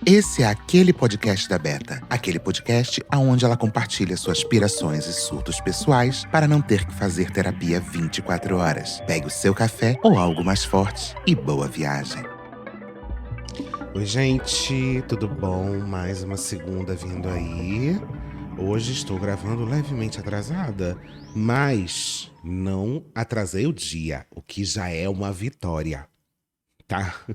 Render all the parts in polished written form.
Esse é aquele podcast da Beta. Aquele podcast onde ela compartilha suas pirações e surtos pessoais para não ter que fazer terapia 24 horas. Pegue o seu café ou algo mais forte e boa viagem. Oi, gente, tudo bom? Mais uma segunda vindo aí. Hoje estou gravando levemente atrasada, mas não atrasei o dia, o que já é uma vitória, tá?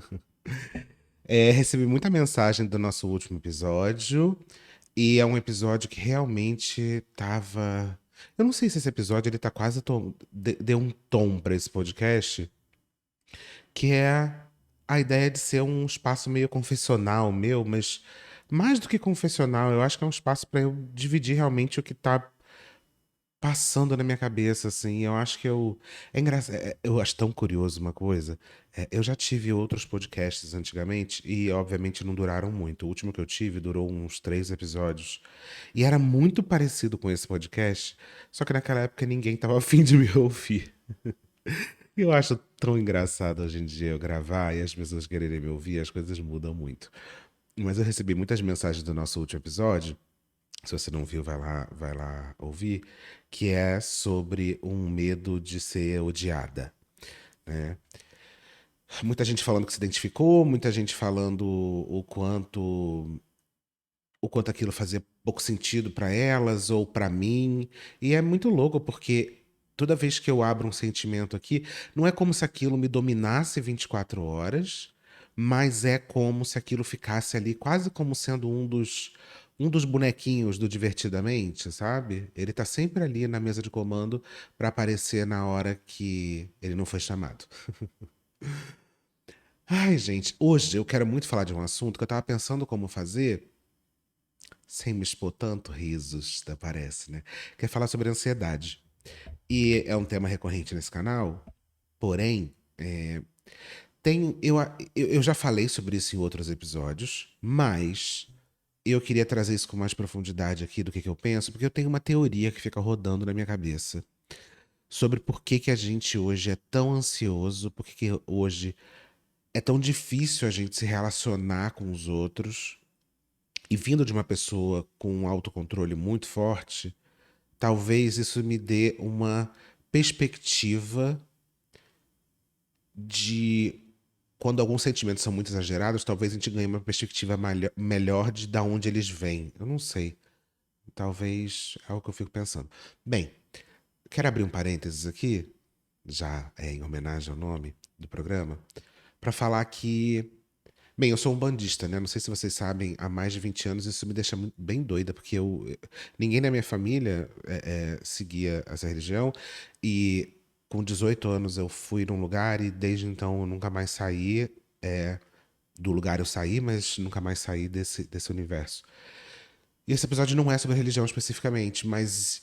Recebi muita mensagem do nosso último episódio e é um episódio que realmente tava. Eu não sei se esse episódio ele tá quase deu um tom para esse podcast, que é a ideia de ser um espaço meio confessional meu, mas mais do que confessional, eu acho que é um espaço para eu dividir realmente o que tá passando na minha cabeça, assim. Eu acho que eu. É engraçado. Eu acho tão curioso uma coisa. Eu já tive outros podcasts antigamente e, obviamente, não duraram muito. O último que eu tive durou uns 3 episódios. E era muito parecido com esse podcast, só que naquela época ninguém tava afim de me ouvir. Eu acho tão engraçado hoje em dia eu gravar e as pessoas quererem me ouvir, as coisas mudam muito. Mas eu recebi muitas mensagens do nosso último episódio. Se você não viu, vai lá ouvir, que é sobre um medo de ser odiada, né? Muita gente falando que se identificou, muita gente falando o quanto aquilo fazia pouco sentido para elas ou para mim. E é muito louco porque toda vez que eu abro um sentimento aqui, não é como se aquilo me dominasse 24 horas, mas é como se aquilo ficasse ali quase como sendo um dos bonequinhos do Divertidamente, sabe? Ele tá sempre ali na mesa de comando para aparecer na hora que ele não foi chamado. Ai, gente, hoje eu quero muito falar de um assunto que eu tava pensando como fazer sem me expor tanto, risos, até parece, né? Quer falar sobre ansiedade. E é um tema recorrente nesse canal, porém, eu já falei sobre isso em outros episódios, mas eu queria trazer isso com mais profundidade aqui do que eu penso, porque eu tenho uma teoria que fica rodando na minha cabeça sobre por que que a gente hoje é tão ansioso, por que que hoje é tão difícil a gente se relacionar com os outros. E vindo de uma pessoa com um autocontrole muito forte, talvez isso me dê uma perspectiva de quando alguns sentimentos são muito exagerados, talvez a gente ganhe uma perspectiva melhor de da onde eles vêm. Eu não sei. Talvez é o que eu fico pensando. Bem, quero abrir um parênteses aqui, já é em homenagem ao nome do programa, para falar que, bem, eu sou um bandista, né? Não sei se vocês sabem, há mais de 20 anos isso me deixa bem doida, porque ninguém na minha família seguia essa religião e com 18 anos eu fui num lugar e desde então eu nunca mais saí. Do lugar eu saí, mas nunca mais saí desse universo. E esse episódio não é sobre religião especificamente, mas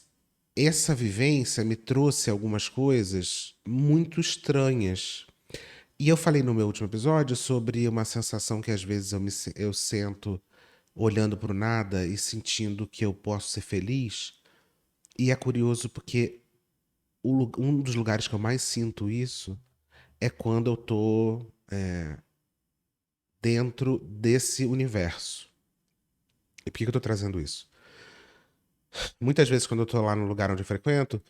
essa vivência me trouxe algumas coisas muito estranhas. E eu falei no meu último episódio sobre uma sensação que às vezes eu sento olhando para o nada e sentindo que eu posso ser feliz. E é curioso porque um dos lugares que eu mais sinto isso é quando eu tô dentro desse universo. E por que eu tô trazendo isso? Muitas vezes quando eu tô lá no lugar onde eu frequento,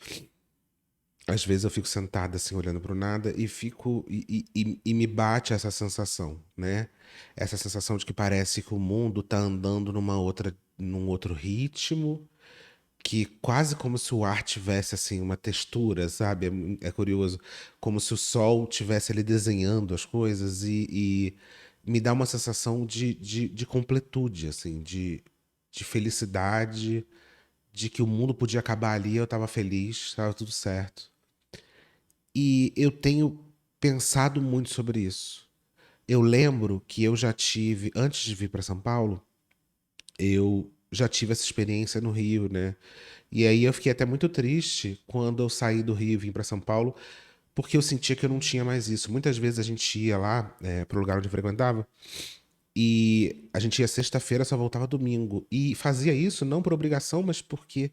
às vezes eu fico sentado assim olhando pro nada e fico e me bate essa sensação, né? Essa sensação de que parece que o mundo tá andando num outro ritmo, que quase como se o ar tivesse assim uma textura, sabe? É curioso, como se o sol tivesse ali desenhando as coisas e me dá uma sensação de completude, assim, de felicidade, de que o mundo podia acabar ali, eu tava feliz, estava tudo certo. E eu tenho pensado muito sobre isso. Eu lembro que eu já tive, antes de vir para São Paulo, eu já tive essa experiência no Rio, né? E aí eu fiquei até muito triste quando eu saí do Rio e vim para São Paulo, porque eu sentia que eu não tinha mais isso. Muitas vezes a gente ia lá, pro lugar onde eu frequentava, e a gente ia sexta-feira, só voltava domingo. E fazia isso não por obrigação, mas porque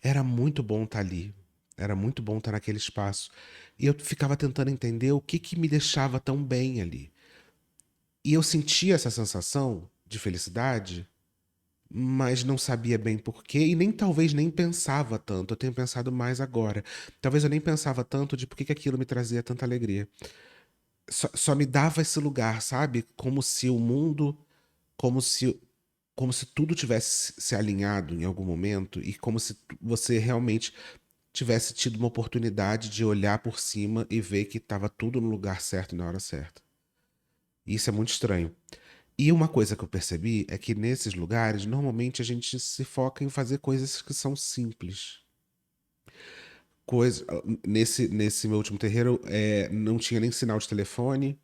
era muito bom estar ali. Era muito bom estar naquele espaço. E eu ficava tentando entender o que que me deixava tão bem ali. E eu sentia essa sensação de felicidade, mas não sabia bem por quê e talvez nem pensava tanto. Eu tenho pensado mais agora. Talvez eu nem pensava tanto de por que aquilo me trazia tanta alegria. Só me dava esse lugar, sabe? Como se o mundo, como se, como se tudo tivesse se alinhado em algum momento e como se você realmente tivesse tido uma oportunidade de olhar por cima e ver que estava tudo no lugar certo e na hora certa. E isso é muito estranho. E uma coisa que eu percebi é que nesses lugares, normalmente a gente se foca em fazer coisas que são simples. Nesse meu último terreiro, não tinha nem sinal de telefone.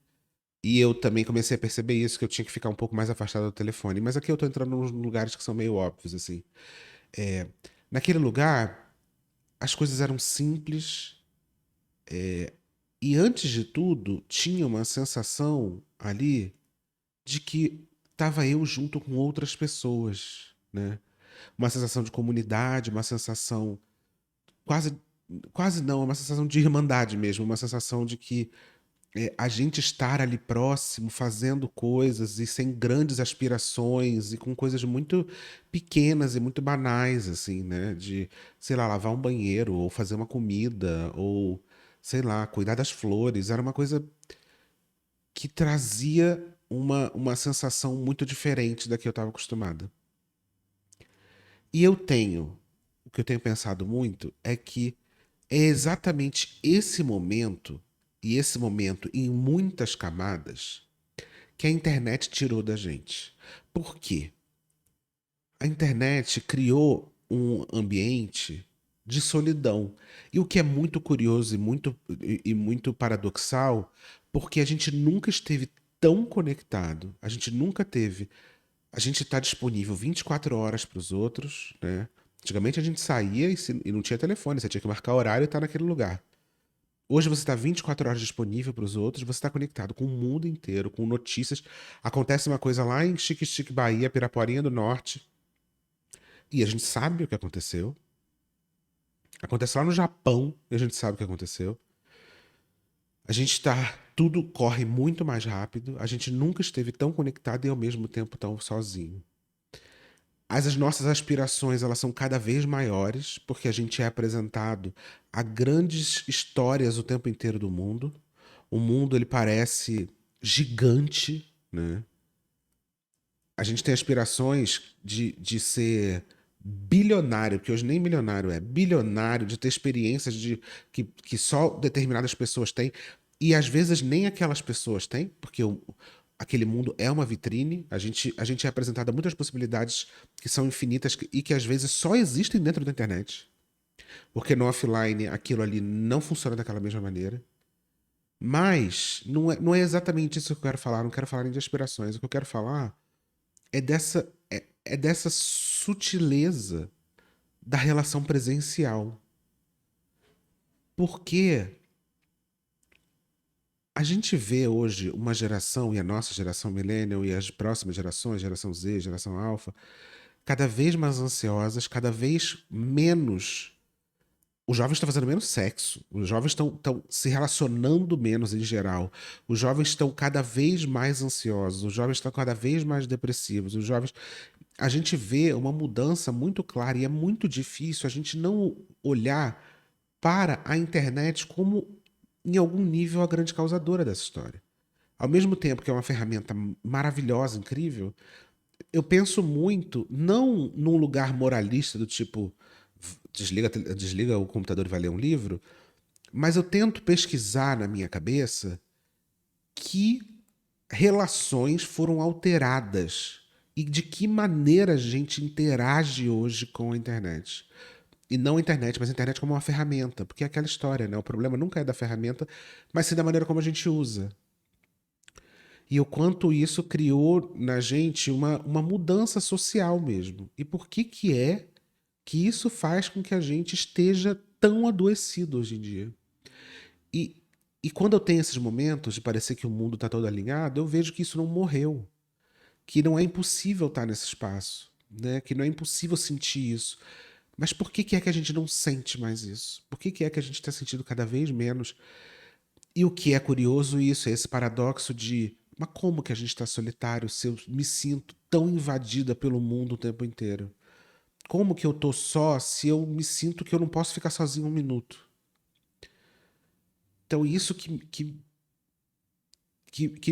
E eu também comecei a perceber isso, que eu tinha que ficar um pouco mais afastado do telefone. Mas aqui eu tô entrando nos lugares que são meio óbvios, assim. É, naquele lugar, as coisas eram simples. E antes de tudo, tinha uma sensação ali de que estava eu junto com outras pessoas, né? Uma sensação de comunidade, uma sensação quase, quase não, uma sensação de irmandade mesmo, uma sensação de que a gente estar ali próximo, fazendo coisas e sem grandes aspirações e com coisas muito pequenas e muito banais, assim, né? De, sei lá, lavar um banheiro ou fazer uma comida ou, sei lá, cuidar das flores. Era uma coisa que trazia uma sensação muito diferente da que eu estava acostumada. E o que eu tenho pensado muito é que é exatamente esse momento, e esse momento em muitas camadas, que a internet tirou da gente. Por quê? A internet criou um ambiente de solidão. E o que é muito curioso e muito paradoxal, porque a gente nunca esteve tão conectado, a gente nunca teve. A gente está disponível 24 horas para os outros, né? Antigamente a gente saía e não tinha telefone, você tinha que marcar horário e estar naquele lugar. Hoje você está 24 horas disponível para os outros, você está conectado com o mundo inteiro, com notícias. Acontece uma coisa lá em Xique-Xique, Bahia, Piraporinha do Norte, e a gente sabe o que aconteceu. Acontece lá no Japão, e a gente sabe o que aconteceu. A gente está. Tudo corre muito mais rápido, a gente nunca esteve tão conectado e ao mesmo tempo tão sozinho. As nossas aspirações elas são cada vez maiores, porque a gente é apresentado a grandes histórias o tempo inteiro do mundo. O mundo ele parece gigante, né? A gente tem aspirações de ser bilionário, que hoje nem milionário é, bilionário, de ter experiências que só determinadas pessoas têm, e às vezes nem aquelas pessoas têm, porque aquele mundo é uma vitrine, a gente é apresentado a muitas possibilidades que são infinitas e que às vezes só existem dentro da internet, porque no offline aquilo ali não funciona daquela mesma maneira. Mas não é exatamente isso que eu quero falar, não quero falar nem de aspirações, o que eu quero falar é dessa sutileza da relação presencial. Porque a gente vê hoje uma geração, e a nossa geração millennial, e as próximas gerações, geração Z, geração alfa, cada vez mais ansiosas, cada vez menos. Os jovens estão fazendo menos sexo, os jovens estão se relacionando menos em geral, os jovens estão cada vez mais ansiosos, os jovens estão cada vez mais depressivos, os jovens. A gente vê uma mudança muito clara e é muito difícil a gente não olhar para a internet como, em algum nível, a grande causadora dessa história. Ao mesmo tempo que é uma ferramenta maravilhosa, incrível, eu penso muito, não num lugar moralista do tipo desliga o computador e vai ler um livro, mas eu tento pesquisar na minha cabeça que relações foram alteradas e de que maneira a gente interage hoje com a internet. E não a internet, mas a internet como uma ferramenta, porque é aquela história, né? O problema nunca é da ferramenta, mas sim da maneira como a gente usa. E o quanto isso criou na gente uma mudança social mesmo. E por que é que isso faz com que a gente esteja tão adoecido hoje em dia? E, e quando eu tenho esses momentos de parecer que o mundo está todo alinhado, eu vejo que isso não morreu, que não é impossível estar nesse espaço, né? Que não é impossível sentir isso. Mas por que é que a gente não sente mais isso? Por que é que a gente está sentindo cada vez menos? E o que é curioso isso, é esse paradoxo de mas como que a gente está solitário se eu me sinto tão invadida pelo mundo o tempo inteiro? Como que eu tô só se eu me sinto que eu não posso ficar sozinho um minuto? Então isso que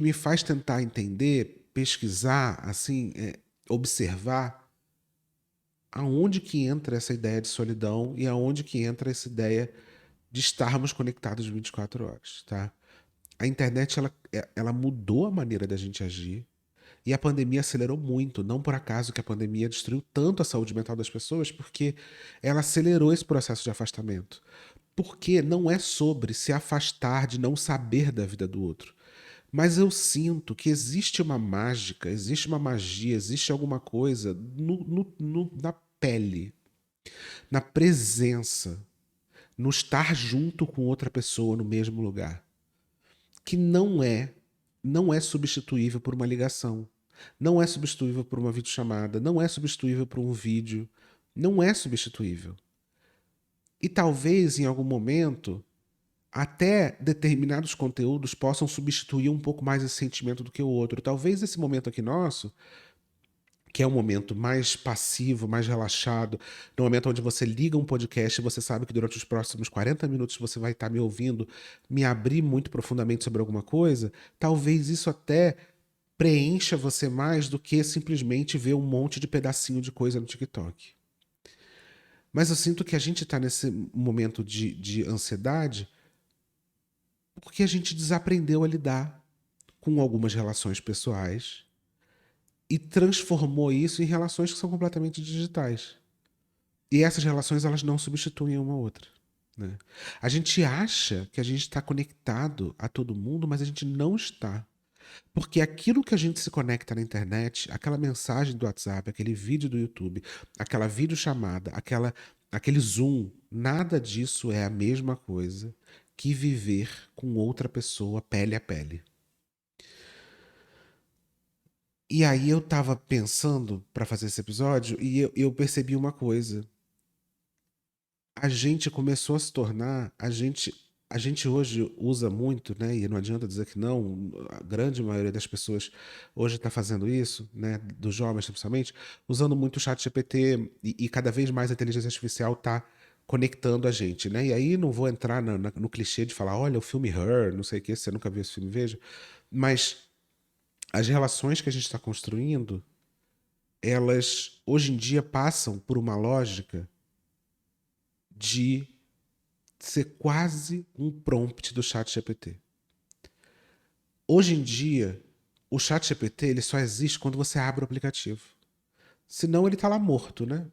me faz tentar entender, pesquisar, assim, observar aonde que entra essa ideia de solidão e aonde que entra essa ideia de estarmos conectados 24 horas, tá? A internet, ela mudou a maneira da gente agir e a pandemia acelerou muito. Não por acaso que a pandemia destruiu tanto a saúde mental das pessoas, porque ela acelerou esse processo de afastamento. Porque não é sobre se afastar de não saber da vida do outro. Mas eu sinto que existe uma mágica, existe uma magia, existe alguma coisa na pele, na presença, no estar junto com outra pessoa no mesmo lugar, que não é substituível por uma ligação, não é substituível por uma videochamada, não é substituível por um vídeo, não é substituível. E talvez em algum momento até determinados conteúdos possam substituir um pouco mais esse sentimento do que o outro. Talvez esse momento aqui nosso, que é um momento mais passivo, mais relaxado, no momento onde você liga um podcast e você sabe que durante os próximos 40 minutos você vai estar me ouvindo, me abrir muito profundamente sobre alguma coisa, talvez isso até preencha você mais do que simplesmente ver um monte de pedacinho de coisa no TikTok. Mas eu sinto que a gente está nesse momento de ansiedade porque a gente desaprendeu a lidar com algumas relações pessoais e transformou isso em relações que são completamente digitais. E essas relações, elas não substituem uma outra, né? A gente acha que a gente está conectado a todo mundo, mas a gente não está. Porque aquilo que a gente se conecta na internet, aquela mensagem do WhatsApp, aquele vídeo do YouTube, aquela videochamada, aquele Zoom, nada disso é a mesma coisa que viver com outra pessoa pele a pele. E aí eu tava pensando para fazer esse episódio e eu percebi uma coisa. A gente começou a se tornar, a gente hoje usa muito, né? E não adianta dizer que não, a grande maioria das pessoas hoje está fazendo isso, né? Dos jovens principalmente, usando muito o chat GPT e cada vez mais a inteligência artificial está conectando a gente, né? E aí não vou entrar no clichê de falar, olha, o filme Her, não sei o que, se você nunca viu esse filme, veja. Mas as relações que a gente está construindo, elas hoje em dia passam por uma lógica de ser quase um prompt do chat GPT. Hoje em dia, o chat GPT ele só existe quando você abre o aplicativo. Senão ele está lá morto, né?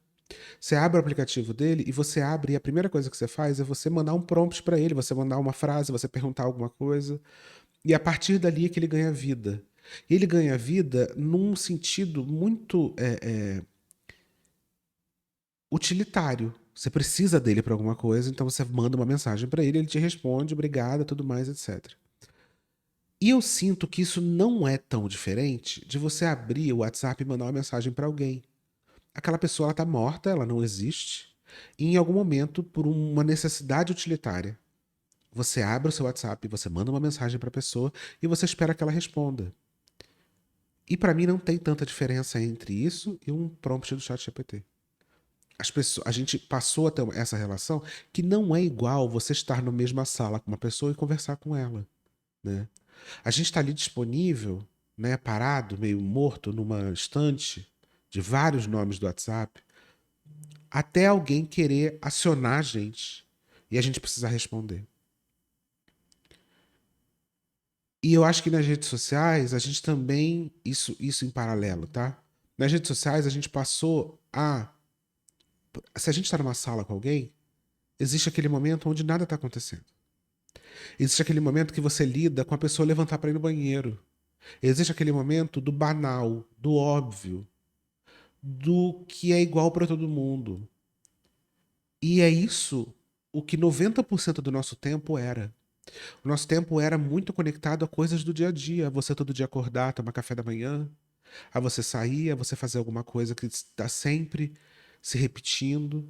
Você abre o aplicativo dele e você abre e a primeira coisa que você faz é você mandar um prompt para ele, você mandar uma frase, você perguntar alguma coisa. E a partir dali é que ele ganha vida. E ele ganha vida num sentido muito utilitário. Você precisa dele para alguma coisa, então você manda uma mensagem para ele, ele te responde, obrigada, tudo mais, etc. E eu sinto que isso não é tão diferente de você abrir o WhatsApp e mandar uma mensagem para alguém. Aquela pessoa ela tá morta, ela não existe. E em algum momento, por uma necessidade utilitária, você abre o seu WhatsApp, você manda uma mensagem para a pessoa e você espera que ela responda. E para mim não tem tanta diferença entre isso e um prompt do ChatGPT. A gente passou a ter essa relação que não é igual você estar na mesma sala com uma pessoa e conversar com ela, né? A gente está ali disponível, né, parado, meio morto, numa estante de vários nomes do WhatsApp, até alguém querer acionar a gente e a gente precisar responder. E eu acho que nas redes sociais a gente também, isso em paralelo, tá? Nas redes sociais a gente passou a. Se a gente está numa sala com alguém, existe aquele momento onde nada está acontecendo. Existe aquele momento que você lida com a pessoa levantar para ir no banheiro. Existe aquele momento do banal, do óbvio, do que é igual para todo mundo. E é isso o que 90% do nosso tempo era. O nosso tempo era muito conectado a coisas do dia a dia. A você todo dia acordar, tomar café da manhã, a você sair, a você fazer alguma coisa que está sempre se repetindo.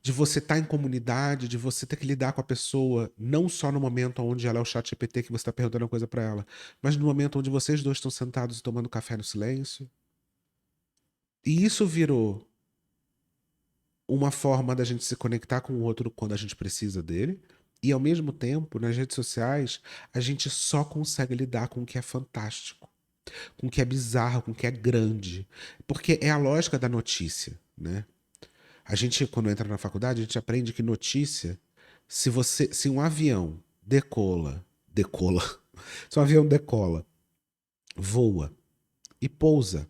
de você estar em comunidade, de você ter que lidar com a pessoa, não só no momento onde ela é o chat GPT que você está perguntando uma coisa para ela, mas no momento onde vocês dois estão sentados e tomando café no silêncio. E isso virou uma forma da gente se conectar com o outro quando a gente precisa dele. E ao mesmo tempo, nas redes sociais, a gente só consegue lidar com o que é fantástico, com o que é bizarro, com o que é grande. Porque é a lógica da notícia, né? A gente, quando entra na faculdade, a gente aprende que notícia, se um avião decola, se um avião decola, voa e pousa,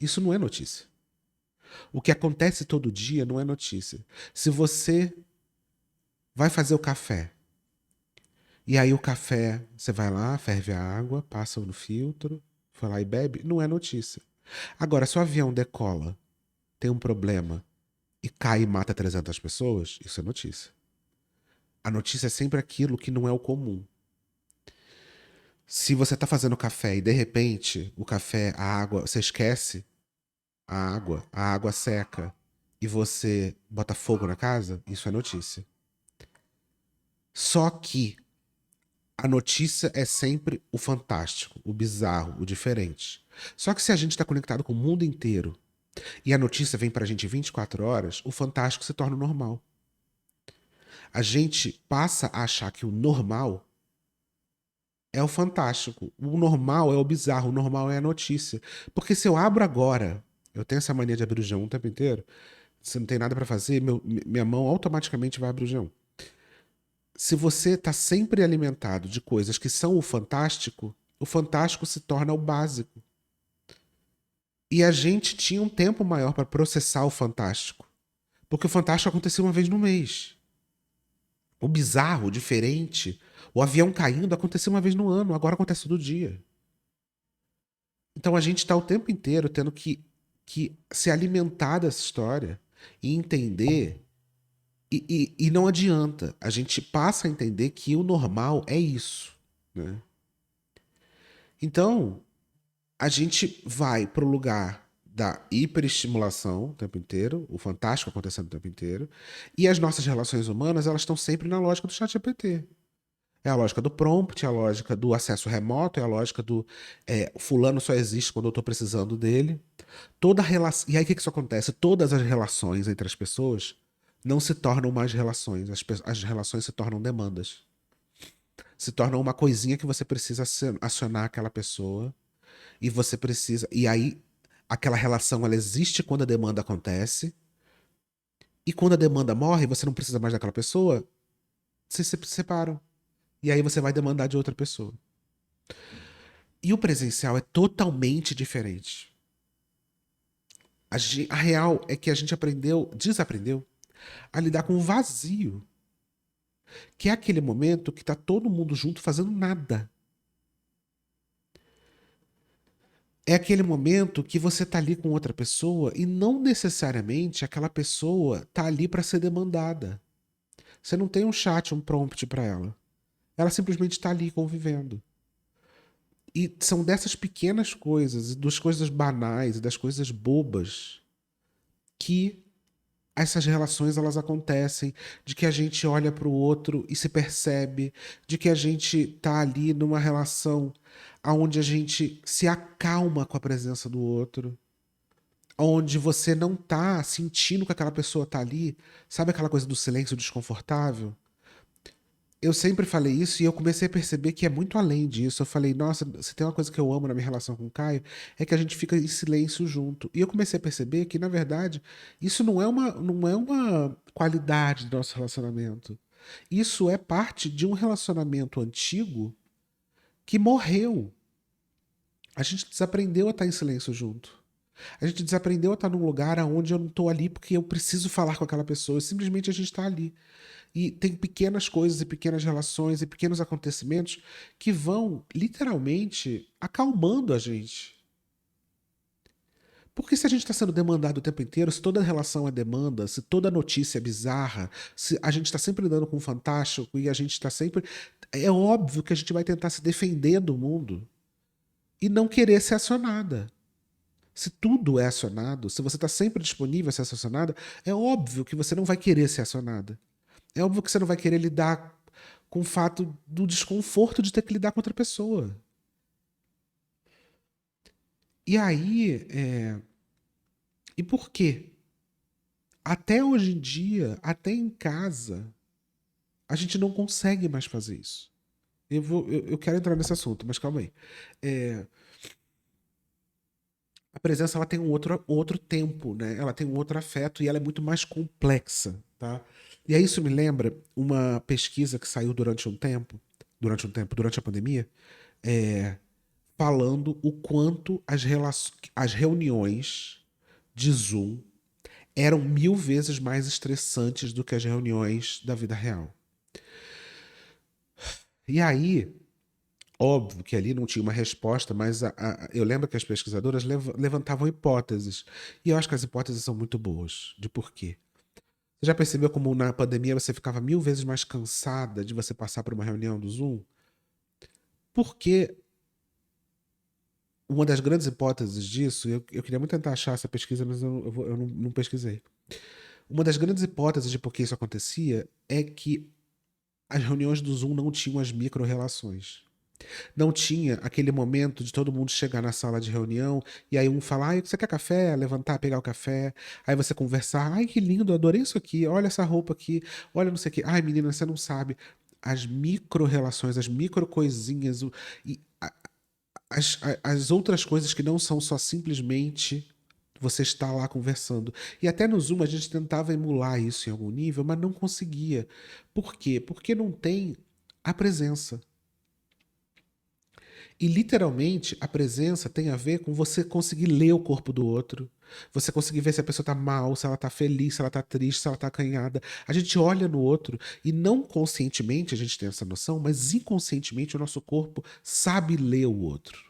isso não é notícia. O que acontece todo dia não é notícia. Se você vai fazer o café, e aí o café, você vai lá, ferve a água, passa no filtro, vai lá e bebe, não é notícia. Agora, se o avião decola, tem um problema e cai e mata 300 pessoas, isso é notícia. A notícia é sempre aquilo que não é o comum. Se você está fazendo café e de repente o café, a água, você esquece a água seca e você bota fogo na casa, isso é notícia. Só que a notícia é sempre o fantástico, o bizarro, o diferente. Só que se a gente está conectado com o mundo inteiro e a notícia vem pra gente 24 horas, o fantástico se torna o normal. A gente passa a achar que o normal é o fantástico. O normal é o bizarro, o normal é a notícia. Porque se eu abro agora, eu tenho essa mania de abrir o G1 o tempo inteiro, se não tem nada pra fazer, minha mão automaticamente vai abrir o G1. Se você está sempre alimentado de coisas que são o fantástico se torna o básico. E a gente tinha um tempo maior para processar o fantástico. Porque o fantástico acontecia uma vez no mês. O bizarro, o diferente, o avião caindo acontecia uma vez no ano, agora acontece todo dia. Então a gente está o tempo inteiro tendo que se alimentar dessa história e entender. E não adianta, a gente passa a entender que o normal é isso, né? Então, a gente vai pro lugar da hiperestimulação o tempo inteiro, o fantástico acontecendo o tempo inteiro, e as nossas relações humanas, elas estão sempre na lógica do chat GPT. É a lógica do prompt, é a lógica do acesso remoto, é a lógica do fulano só existe quando eu estou precisando dele. Toda relação. E aí o que isso acontece? Todas as relações entre as pessoas não se tornam mais relações. As relações se tornam demandas. Se tornam uma coisinha que você precisa acionar aquela pessoa. E você precisa. E aí, aquela relação ela existe quando a demanda acontece. E quando a demanda morre, você não precisa mais daquela pessoa, vocês se separam. E aí você vai demandar de outra pessoa. E o presencial é totalmente diferente. A real é que a gente desaprendeu a lidar com o vazio. Que é aquele momento que tá todo mundo junto fazendo nada. É aquele momento que você tá ali com outra pessoa e não necessariamente aquela pessoa tá ali para ser demandada. Você não tem um chat, um prompt para ela. Ela simplesmente está ali convivendo. E são dessas pequenas coisas, das coisas banais e das coisas bobas que essas relações elas acontecem, de que a gente olha para o outro e se percebe, de que a gente tá ali numa relação onde a gente se acalma com a presença do outro, onde você não tá sentindo que aquela pessoa tá ali, sabe aquela coisa do silêncio desconfortável? Eu sempre falei isso e eu comecei a perceber que é muito além disso. Eu falei, nossa, se tem uma coisa que eu amo na minha relação com o Caio, é que a gente fica em silêncio junto. E eu comecei a perceber que, na verdade, isso não é uma qualidade do nosso relacionamento. Isso é parte de um relacionamento antigo que morreu. A gente desaprendeu a estar em silêncio junto. A gente desaprendeu a estar num lugar onde eu não estou ali porque eu preciso falar com aquela pessoa. Simplesmente a gente está ali. E tem pequenas coisas e pequenas relações e pequenos acontecimentos que vão literalmente acalmando a gente. Porque se a gente está sendo demandado o tempo inteiro, se toda relação é demanda, se toda notícia é bizarra, se a gente está sempre lidando com o fantástico e a gente está sempre. É óbvio que a gente vai tentar se defender do mundo e não querer ser acionada. Se tudo é acionado, se você está sempre disponível a ser acionada, é óbvio que você não vai querer ser acionada. É óbvio que você não vai querer lidar com o fato do desconforto de ter que lidar com outra pessoa. E aí, e por quê? Até hoje em dia, até em casa, a gente não consegue mais fazer isso. Eu quero entrar nesse assunto, mas calma aí. A presença ela tem um outro tempo, né? Ela tem um outro afeto e ela é muito mais complexa, tá? E aí isso me lembra uma pesquisa que saiu durante a pandemia, é, falando o quanto as reuniões de Zoom eram 1000 vezes mais estressantes do que as reuniões da vida real. E aí, óbvio que ali não tinha uma resposta, mas eu lembro que as pesquisadoras levantavam hipóteses. E eu acho que as hipóteses são muito boas. De por quê? Você já percebeu como na pandemia você ficava 1000 vezes mais cansada de você passar por uma reunião do Zoom? Porque uma das grandes hipóteses disso, eu queria muito tentar achar essa pesquisa, mas eu não pesquisei. Uma das grandes hipóteses de por que isso acontecia é que as reuniões do Zoom não tinham as micro-relações. Não tinha aquele momento de todo mundo chegar na sala de reunião e aí um falar, ai, você quer café? Levantar, pegar o café. Aí você conversar, ai, que lindo, adorei isso aqui, olha essa roupa aqui, olha não sei o quê. Ai, menina, você não sabe. As micro-relações, as micro-coisinhas, as outras coisas que não são só simplesmente você estar lá conversando. E até no Zoom a gente tentava emular isso em algum nível, mas não conseguia. Por quê? Porque não tem a presença. E literalmente a presença tem a ver com você conseguir ler o corpo do outro, você conseguir ver se a pessoa tá mal, se ela tá feliz, se ela tá triste, se ela tá acanhada. A gente olha no outro e não conscientemente a gente tem essa noção, mas inconscientemente o nosso corpo sabe ler o outro.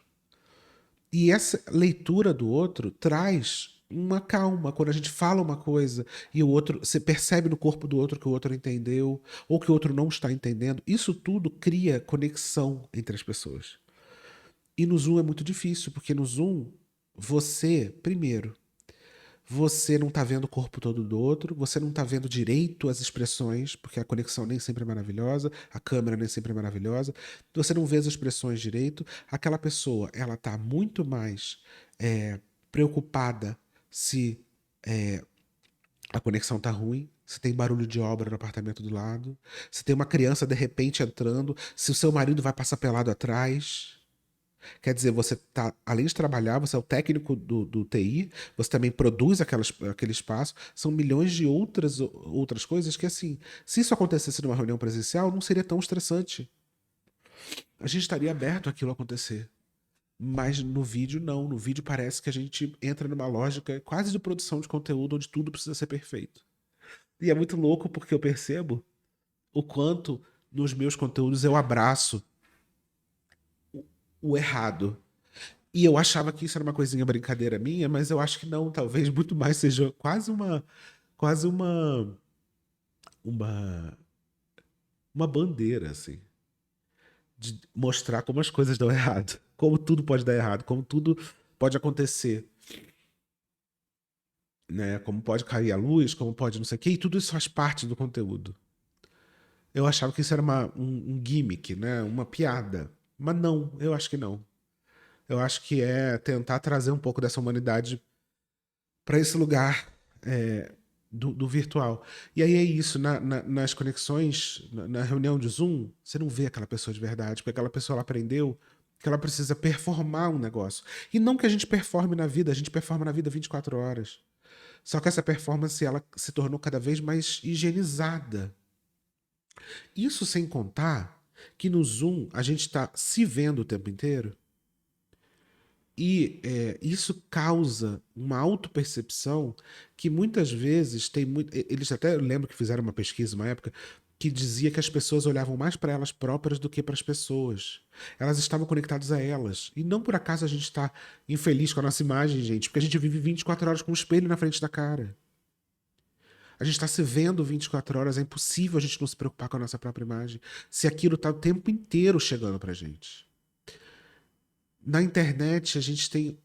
E essa leitura do outro traz uma calma quando a gente fala uma coisa e o outro, você percebe no corpo do outro que o outro entendeu ou que o outro não está entendendo. Isso tudo cria conexão entre as pessoas. E no Zoom é muito difícil, porque no Zoom, primeiro, você não tá vendo o corpo todo do outro, você não tá vendo direito as expressões, porque a conexão nem sempre é maravilhosa, a câmera nem sempre é maravilhosa, você não vê as expressões direito, aquela pessoa, ela tá muito mais preocupada se a conexão tá ruim, se tem barulho de obra no apartamento do lado, se tem uma criança de repente entrando, se o seu marido vai passar pelado atrás. Quer dizer, você tá, além de trabalhar, você é o técnico do TI, você também produz aquele espaço. São milhões de outras coisas que, assim, se isso acontecesse numa reunião presencial, não seria tão estressante. A gente estaria aberto àquilo acontecer. Mas no vídeo, não. No vídeo parece que a gente entra numa lógica quase de produção de conteúdo onde tudo precisa ser perfeito. E é muito louco porque eu percebo o quanto nos meus conteúdos eu abraço o errado. E eu achava que isso era uma coisinha brincadeira minha, mas eu acho que não, talvez muito mais seja quase uma, uma bandeira, assim, de mostrar como as coisas dão errado, como tudo pode dar errado, como tudo pode acontecer, né? Como pode cair a luz, como pode não sei o quê, e tudo isso faz parte do conteúdo. Eu achava que isso era um gimmick, né? Uma piada. Mas não, eu acho que não. Eu acho que é tentar trazer um pouco dessa humanidade para esse lugar do virtual. E aí é isso, nas conexões, na reunião de Zoom, você não vê aquela pessoa de verdade, porque aquela pessoa ela aprendeu que ela precisa performar um negócio. E não que a gente performe na vida, a gente performa na vida 24 horas. Só que essa performance ela se tornou cada vez mais higienizada. Isso sem contar que no Zoom a gente está se vendo o tempo inteiro. E isso causa uma autopercepção que muitas vezes tem muito. Eles até lembro que fizeram uma pesquisa uma época que dizia que as pessoas olhavam mais para elas próprias do que para as pessoas. Elas estavam conectadas a elas. E não por acaso a gente está infeliz com a nossa imagem, gente, porque a gente vive 24 horas com um espelho na frente da cara. A gente está se vendo 24 horas, é impossível a gente não se preocupar com a nossa própria imagem se aquilo está o tempo inteiro chegando para gente. Na internet, a gente tem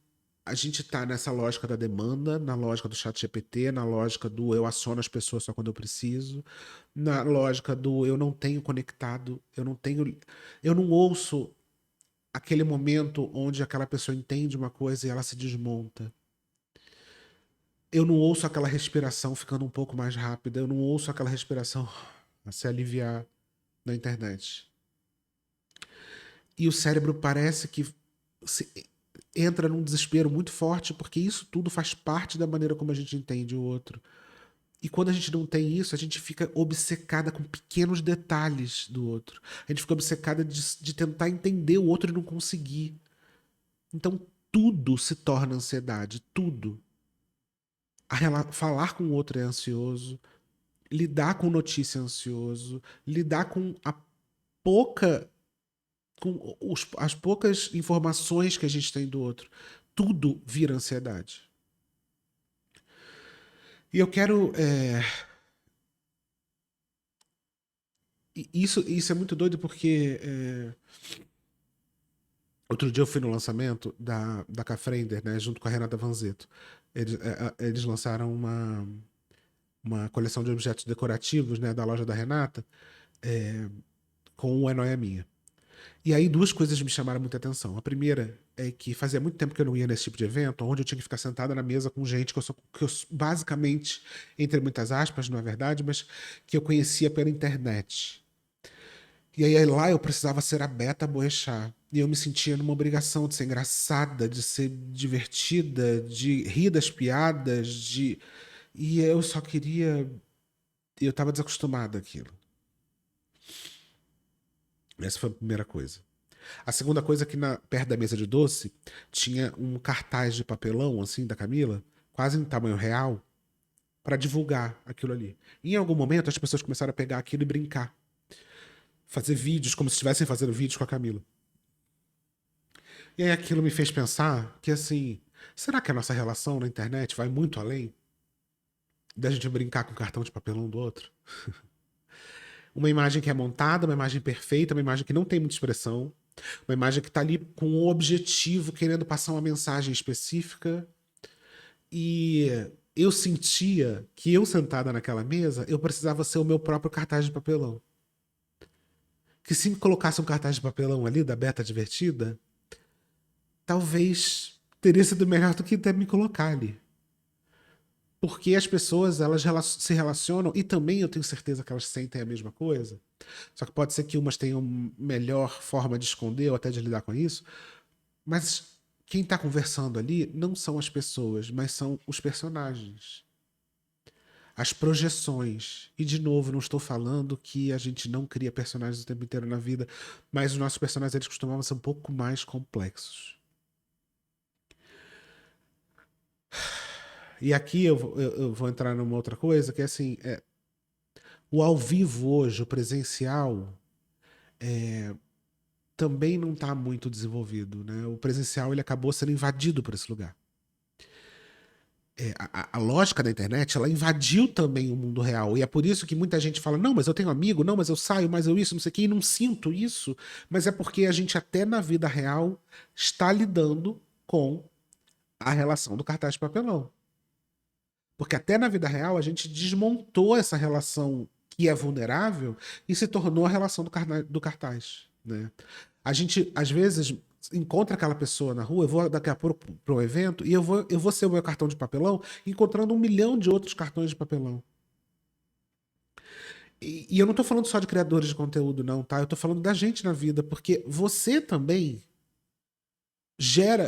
a gente tá nessa lógica da demanda, na lógica do chat GPT, na lógica do eu aciono as pessoas só quando eu preciso, na lógica do eu não tenho conectado, eu não ouço aquele momento onde aquela pessoa entende uma coisa e ela se desmonta. Eu não ouço aquela respiração ficando um pouco mais rápida, eu não ouço aquela respiração a se aliviar na internet. E o cérebro parece que entra num desespero muito forte, porque isso tudo faz parte da maneira como a gente entende o outro. E quando a gente não tem isso, a gente fica obcecada com pequenos detalhes do outro. A gente fica obcecada de tentar entender o outro e não conseguir. Então tudo se torna ansiedade, tudo. Falar com o outro é ansioso, lidar com notícia é ansioso, lidar com a pouca as poucas informações que a gente tem do outro, tudo vira ansiedade. E eu quero isso é muito doido porque outro dia eu fui no lançamento da Cafrender, né, junto com a Renata Vanzetto. Eles lançaram uma coleção de objetos decorativos, né, da loja da Renata, com o É Nóia Minha. E aí duas coisas me chamaram muita atenção. A primeira é que fazia muito tempo que eu não ia nesse tipo de evento, onde eu tinha que ficar sentada na mesa com gente que eu basicamente, entre muitas aspas, não é verdade, mas que eu conhecia pela internet. E aí lá eu precisava ser a Beta Boechat. E eu me sentia numa obrigação de ser engraçada, de ser divertida, de rir das piadas, E eu só queria... Eu estava desacostumado àquilo. Essa foi a primeira coisa. A segunda coisa é que perto da mesa de doce tinha um cartaz de papelão, assim, da Camila, quase em tamanho real, para divulgar aquilo ali. E em algum momento as pessoas começaram a pegar aquilo e brincar. Fazer vídeos como se estivessem fazendo vídeos com a Camila. E aí aquilo me fez pensar que, assim, será que a nossa relação na internet vai muito além da gente brincar com o cartão de papelão do outro? Uma imagem que é montada, uma imagem perfeita, uma imagem que não tem muita expressão, uma imagem que está ali com um objetivo, querendo passar uma mensagem específica. E eu sentia que eu sentada naquela mesa, eu precisava ser o meu próprio cartaz de papelão. Que se me colocasse um cartaz de papelão ali, da Beta Divertida, talvez teria sido melhor do que até me colocar ali. Porque as pessoas, elas se relacionam, e também eu tenho certeza que elas sentem a mesma coisa. Só que pode ser que umas tenham melhor forma de esconder ou até de lidar com isso. Mas quem está conversando ali não são as pessoas, mas são os personagens. As projeções. E, de novo, não estou falando que a gente não cria personagens o tempo inteiro na vida, mas os nossos personagens, eles costumavam ser um pouco mais complexos. E aqui eu vou entrar numa outra coisa, que é assim, o ao vivo hoje, o presencial, também não está muito desenvolvido, né? O presencial ele acabou sendo invadido por esse lugar. A lógica da internet, ela invadiu também o mundo real. E é por isso que muita gente fala, não, mas eu tenho amigo, não, mas eu saio, mas eu isso, não sei o quê, e não sinto isso. Mas é porque a gente até na vida real está lidando com a relação do cartaz de papelão. Porque até na vida real a gente desmontou essa relação que é vulnerável e se tornou a relação do cartaz, né? A gente, às vezes, encontra aquela pessoa na rua, eu vou daqui a pouco para um evento e eu vou ser o meu cartão de papelão encontrando 1 milhão de outros cartões de papelão. E eu não tô falando só de criadores de conteúdo, não, tá? Eu tô falando da gente na vida, porque você também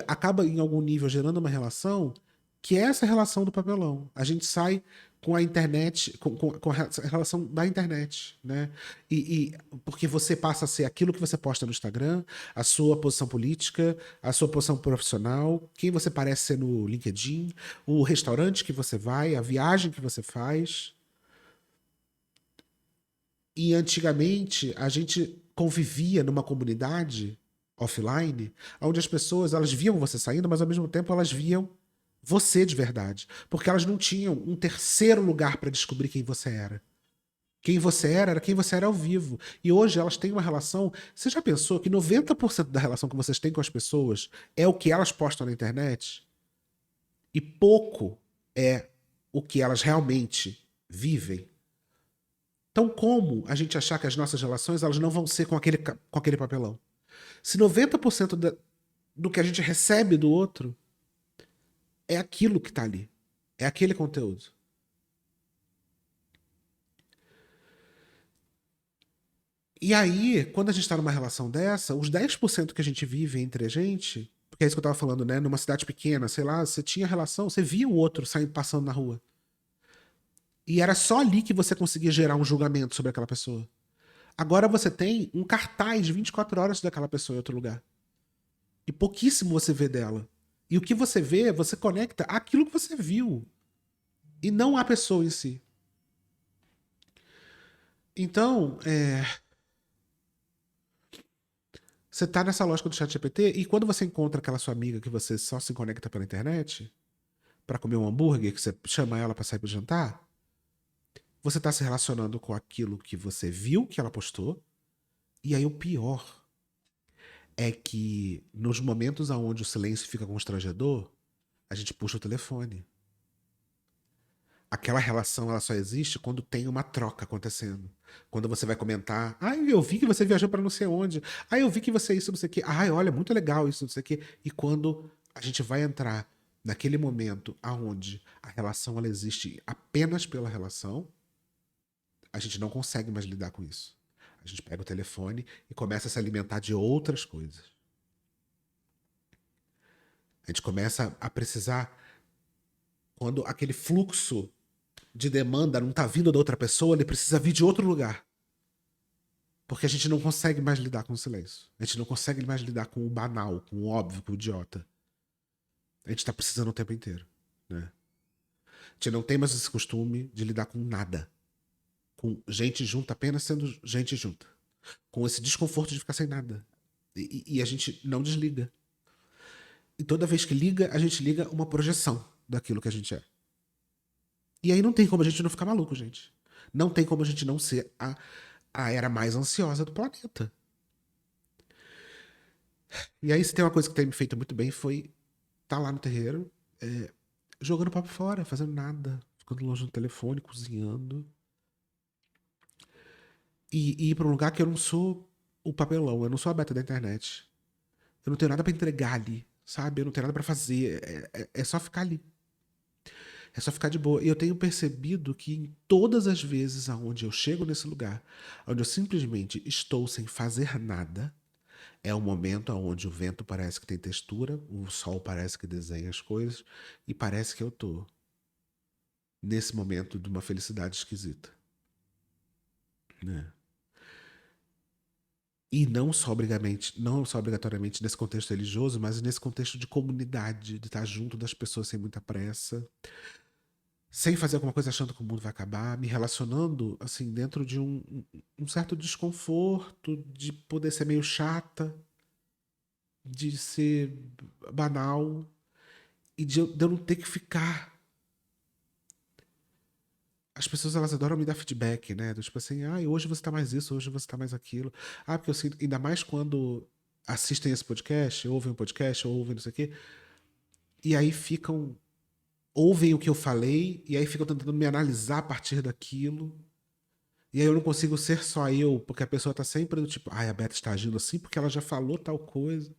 acaba em algum nível gerando uma relação que é essa relação do papelão. A gente sai com a internet, com a relação da internet, né? Porque você passa a ser aquilo que você posta no Instagram, a sua posição política, a sua posição profissional, quem você parece ser no LinkedIn, o restaurante que você vai, a viagem que você faz. E antigamente a gente convivia numa comunidade offline, onde as pessoas elas viam você saindo, mas ao mesmo tempo elas viam você de verdade. Porque elas não tinham um terceiro lugar para descobrir quem você era. Quem você era quem você era ao vivo. E hoje elas têm uma relação... Você já pensou que 90% da relação que vocês têm com as pessoas é o que elas postam na internet? e pouco é o que elas realmente vivem. Então, como a gente achar que as nossas relações elas não vão ser com aquele papelão? Se 90% do que a gente recebe do outro é aquilo que está ali, é aquele conteúdo. E aí, quando a gente está numa relação dessa, os 10% que a gente vive entre a gente, porque é isso que eu estava falando, né? Numa cidade pequena, sei lá, você tinha relação, você via o outro saindo, passando na rua. E era só ali que você conseguia gerar um julgamento sobre aquela pessoa. Agora você tem um cartaz de 24 horas daquela pessoa em outro lugar. E pouquíssimo você vê dela. E o que você vê, você conecta àquilo que você viu. E não à pessoa em si. Então, você tá nessa lógica do chat GPT e quando você encontra aquela sua amiga que você só se conecta pela internet pra comer um hambúrguer, que você chama ela pra sair pro jantar, você tá se relacionando com aquilo que você viu que ela postou. E aí o pior é que nos momentos onde o silêncio fica constrangedor, a gente puxa o telefone. Aquela relação ela só existe quando tem uma troca acontecendo. Quando você vai comentar, eu vi que você viajou para não sei onde. Eu vi que você isso, não sei o quê. Olha, muito legal isso, não sei o quê. E quando a gente vai entrar naquele momento aonde a relação ela existe apenas pela relação, a gente não consegue mais lidar com isso. A gente pega o telefone e começa a se alimentar de outras coisas. A gente começa a precisar, quando aquele fluxo de demanda não tá vindo da outra pessoa, ele precisa vir de outro lugar. Porque a gente não consegue mais lidar com o silêncio. A gente não consegue mais lidar com o banal, com o óbvio, com o idiota. A gente tá precisando o tempo inteiro, né? A gente não tem mais esse costume de lidar com nada. Com gente junta apenas sendo gente junta. Com esse desconforto de ficar sem nada. E a gente não desliga. E toda vez que liga, a gente liga uma projeção daquilo que a gente é. E aí não tem como a gente não ficar maluco, gente. Não tem como a gente não ser a era mais ansiosa do planeta. E aí se tem uma coisa que tem me feito muito bem foi estar lá no terreiro, jogando papo fora, fazendo nada, ficando longe do telefone, cozinhando. E ir pra um lugar que eu não sou o papelão, eu não sou a beta da internet. Eu não tenho nada pra entregar ali, sabe? Eu não tenho nada pra fazer. É só ficar ali. É só ficar de boa. E eu tenho percebido que em todas as vezes aonde eu chego nesse lugar, onde eu simplesmente estou sem fazer nada, é um momento onde o vento parece que tem textura, o sol parece que desenha as coisas, e parece que eu tô nesse momento de uma felicidade esquisita. Né? E não só obrigatoriamente nesse contexto religioso, mas nesse contexto de comunidade, de estar junto das pessoas sem muita pressa, sem fazer alguma coisa achando que o mundo vai acabar, me relacionando assim dentro de um certo desconforto, de poder ser meio chata, de ser banal e de eu não ter que ficar. As pessoas elas adoram me dar feedback, né? Tipo assim, hoje você tá mais isso, hoje você tá mais aquilo. Porque eu sinto, ainda mais quando assistem esse podcast, ouvem o podcast, ouvem não sei o quê, e aí ouvem o que eu falei, e aí ficam tentando me analisar a partir daquilo. E aí eu não consigo ser só eu, porque a pessoa tá sempre do tipo, a Beta está agindo assim porque ela já falou tal coisa.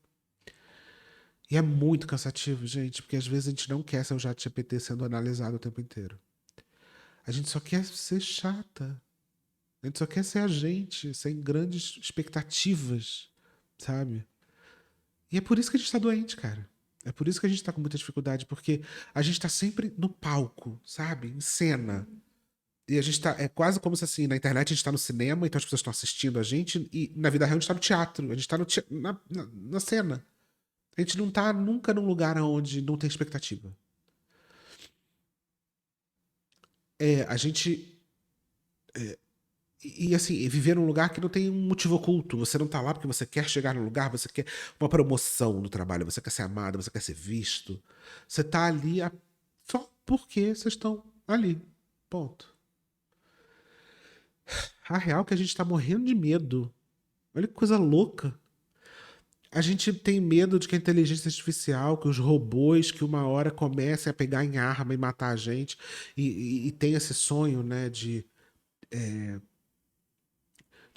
E é muito cansativo, gente, porque às vezes a gente não quer ser o ChatGPT sendo analisado o tempo inteiro. A gente só quer ser chata. A gente só quer ser a gente, sem grandes expectativas, sabe? E é por isso que a gente tá doente, cara. É por isso que a gente tá com muita dificuldade, porque a gente tá sempre no palco, sabe? Em cena. E a gente tá. É quase como se assim, na internet a gente tá no cinema, então as pessoas estão assistindo a gente, e na vida real a gente tá no teatro, a gente tá na cena. A gente não tá nunca num lugar onde não tem expectativa. A gente. E assim, viver num lugar que não tem um motivo oculto. Você não tá lá porque você quer chegar no lugar, você quer uma promoção no trabalho, você quer ser amado, você quer ser visto. Você tá ali só porque vocês estão ali. Ponto. A real é que a gente tá morrendo de medo. Olha que coisa louca. A gente tem medo de que a inteligência artificial, que os robôs, que uma hora comecem a pegar em arma e matar a gente. E tem esse sonho, né, de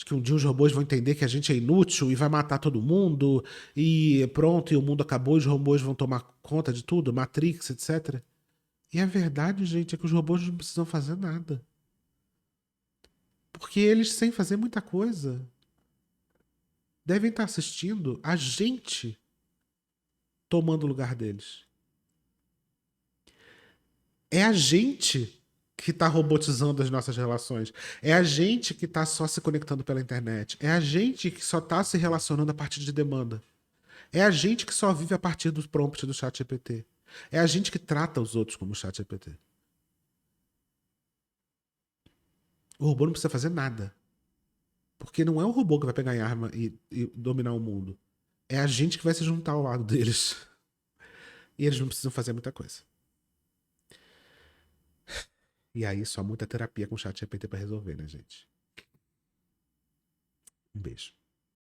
que um dia os robôs vão entender que a gente é inútil e vai matar todo mundo. E pronto, e o mundo acabou, os robôs vão tomar conta de tudo, Matrix, etc. E a verdade, gente, é que os robôs não precisam fazer nada. Porque eles, sem fazer muita coisa, devem estar assistindo a gente tomando o lugar deles. É a gente que está robotizando as nossas relações. É a gente que está só se conectando pela internet. É a gente que só está se relacionando a partir de demanda. É a gente que só vive a partir do prompt do chat GPT. É a gente que trata os outros como chat GPT. O robô não precisa fazer nada. Porque não é o robô que vai pegar em arma e dominar o mundo. É a gente que vai se juntar ao lado deles. E eles não precisam fazer muita coisa. E aí só muita terapia com chat GPT pra resolver, né, gente? Um beijo.